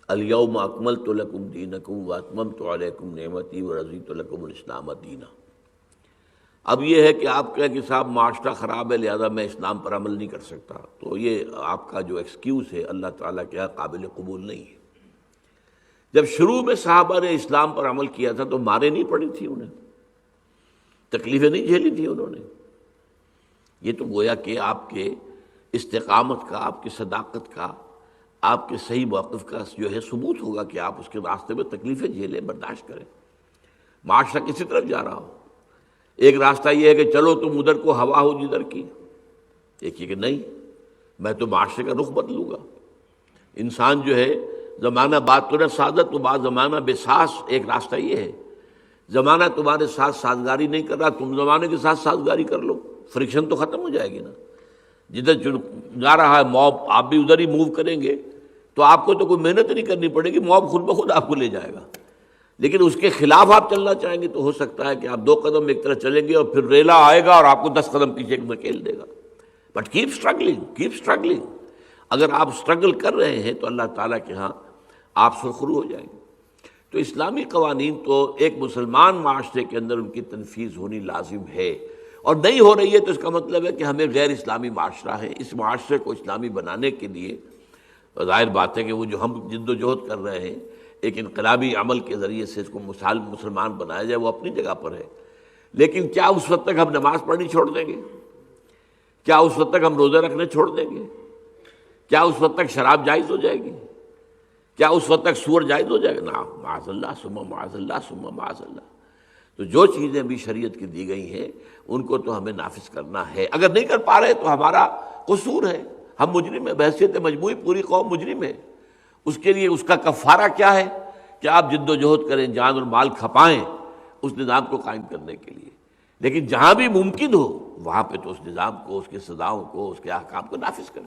الیوم اکملت لکم دینکم واتممت علیکم نعمتی ورضیت لکم الاسلام دینا۔ اب یہ ہے کہ آپ کہیں کہ صاحب معاشرہ خراب ہے لہذا میں اسلام پر عمل نہیں کر سکتا، تو یہ آپ کا جو ایکسکیوز ہے اللہ تعالیٰ کے یہاں قابل قبول نہیں ہے۔ جب شروع میں صحابہ نے اسلام پر عمل کیا تھا تو مارے نہیں پڑی تھی انہیں، تکلیفیں نہیں جھیلی تھی انہوں نے۔ یہ تو گویا کہ آپ کے استقامت کا، آپ کی صداقت کا، آپ کے صحیح موقف کا جو ہے ثبوت ہوگا کہ آپ اس کے راستے میں تکلیفیں جھیلیں، برداشت کریں۔ معاشرہ کسی طرف جا رہا ہو، ایک راستہ یہ ہے کہ چلو تم ادھر کو ہوا ہو جدھر کی، ایک یہ کہ نہیں میں تو معاشرے کا رخ بدلوں گا۔ انسان جو ہے زمانہ بات تو نہ سعادت تو بعض زمانہ بے ساس، ایک راستہ یہ ہے زمانہ تمہارے ساتھ سازگاری نہیں کر رہا، تم زمانے کے ساتھ سازگاری کر لو، فرکشن تو ختم ہو جائے گی نا۔ جدھر جا رہا ہے موب آپ بھی ادھر ہی موو کریں گے تو آپ کو تو کوئی محنت نہیں کرنی پڑے گی، موب خود بخود آپ کو لے جائے گا۔ لیکن اس کے خلاف آپ چلنا چاہیں گے تو ہو سکتا ہے کہ آپ 2 قدم ایک طرف چلیں گے اور پھر ریلا آئے گا اور آپ کو 10 قدم پیچھے دھکیل دے گا۔ بٹ کیپ اسٹرگلنگ، اگر آپ اسٹرگل کر رہے ہیں تو اللہ تعالیٰ کے ہاں آپ سرخرو ہو جائیں گے۔ تو اسلامی قوانین تو ایک مسلمان معاشرے کے اندر ان کی تنفیذ ہونی لازم ہے، اور نہیں ہو رہی ہے تو اس کا مطلب ہے کہ ہمیں غیر اسلامی معاشرہ ہے۔ اس معاشرے کو اسلامی بنانے کے لیے ظاہر بات ہے کہ وہ جو ہم جد و جہد کر رہے ہیں ایک انقلابی عمل کے ذریعے سے اس کو مسلمان بنایا جائے، وہ اپنی جگہ پر ہے، لیکن کیا اس وقت تک ہم نماز پڑھنی چھوڑ دیں گے؟ کیا اس وقت تک ہم روزے رکھنے چھوڑ دیں گے؟ کیا اس وقت تک شراب جائز ہو جائے گی؟ کیا اس وقت تک سور جائز ہو جائے گا؟ نہ، معاذ اللہ ثم معاذ اللہ ثم معاذ اللہ۔ تو جو چیزیں بھی شریعت کی دی گئی ہیں ان کو تو ہمیں نافذ کرنا ہے۔ اگر نہیں کر پا رہے تو ہمارا قصور ہے، ہم مجرم ہیں، بحیثیت مجموعی پوری قوم مجرم ہے۔ اس کے لیے اس کا کفارہ کیا ہے کہ آپ جد و جہد کریں، جان اور مال کھپائیں اس نظام کو قائم کرنے کے لیے، لیکن جہاں بھی ممکن ہو وہاں پہ تو اس نظام کو، اس کی سزاؤں کو، اس کے احکام کو نافذ کریں۔